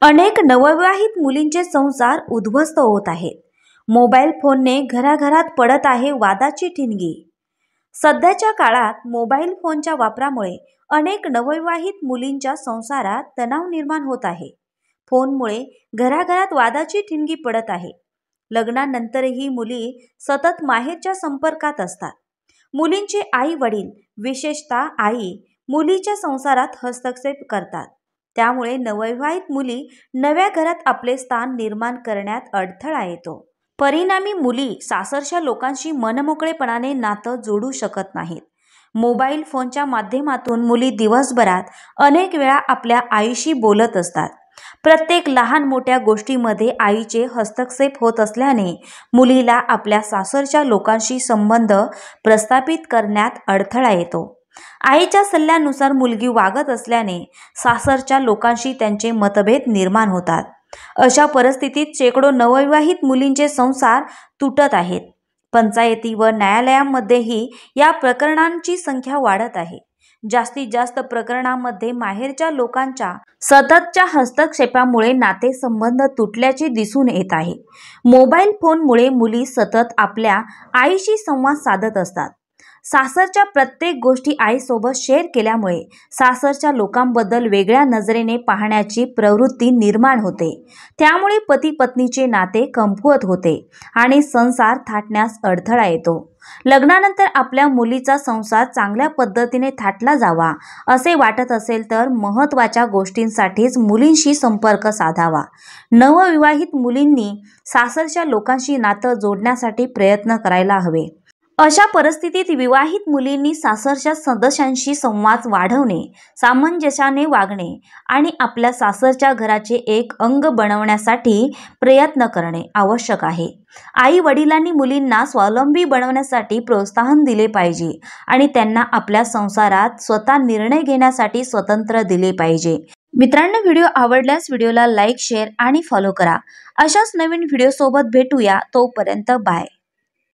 अनेक नवविवाहित मुलींचे संसार उद्ध्वस्त होत आहेत। मोबाईल फोनने घराघरात पडत आहे वादाची ठिणगी। सध्याच्या काळात मोबाईल फोनच्या वापरामुळे अनेक नवविवाहित मुलींच्या संसारात तणाव निर्माण होत आहे। फोनमुळे घराघरात वादाची ठिणगी पडत आहे। लग्नानंतरही मुली सतत माहेरच्या संपर्कात असतात। मुलींचे आई वडील, विशेषतः आई, मुलीच्या संसारात हस्तक्षेप करतात। त्यामुळे नवविवाहित मुली नव्या घरात आपले स्थान निर्माण करण्यात अडथळा येतो। परिणामी मुली सासरच्या लोकांशी मनमोकळेपणाने नातं जोडू शकत नाहीत। मोबाईल फोनच्या माध्यमातून मुली दिवसभरात अनेक वेळा आपल्या आईशी बोलत असतात। प्रत्येक लहान मोठ्या गोष्टीमध्ये आईचे हस्तक्षेप होत असल्याने मुलीला आपल्या सासरच्या लोकांशी संबंध प्रस्थापित करण्यात अडथळा येतो। आईच्या सल्ल्यानुसार मुलगी वागत असल्याने सासरच्या लोकांशी त्यांचे मतभेद निर्माण होतात। अशा परिस्थितीत शेकडो नवविवाहित मुलींचे संसार तुटत आहेत। पंचायती व न्यायालयांमध्येही या प्रकरणांची संख्या वाढत आहे। जास्तीत जास्त प्रकरणांमध्ये माहेरच्या लोकांच्या सततच्या हस्तक्षेपामुळे नातेसंबंध तुटल्याचे दिसून येत आहे। मोबाईल फोनमुळे मुली सतत आपल्या आईशी संवाद साधत असतात। सासरच्या प्रत्येक गोष्टी आईसोबत शेअर केल्यामुळे सासरच्या लोकांबद्दल वेगळ्या नजरेने पाहण्याची प्रवृत्ती निर्माण होते। त्यामुळे पती पत्नीचे नाते कमकुवत होते आणि संसार थाटण्यास अडथळा येतो। लग्नानंतर आपल्या मुलीचा संसार चांगल्या पद्धतीने थाटला जावा असे वाटत असेल तर महत्त्वाच्या गोष्टींसाठीच मुलींशी संपर्क साधावा। नवविवाहित मुलींनी सासरच्या लोकांशी नातं जोडण्यासाठी प्रयत्न करायला हवे। अशा परिस्थितीत विवाहित मुलींनी सासरच्या सदस्यांशी संवाद वाढवणे, सामंजस्याने वागणे आणि आपल्या सासरच्या घराचे एक अंग बनवण्यासाठी प्रयत्न करणे आवश्यक आहे। आई वडिलांनी मुलींना स्वावलंबी बनवण्यासाठी प्रोत्साहन दिले पाहिजे आणि त्यांना आपल्या संसारात स्वतः निर्णय घेण्यासाठी स्वातंत्र्य दिले पाहिजे। मित्रांनो, व्हिडिओ आवडल्यास व्हिडिओला लाईक, शेअर आणि फॉलो करा। अशाच नवीन व्हिडिओ सोबत भेटूया। तोपर्यंत बाय।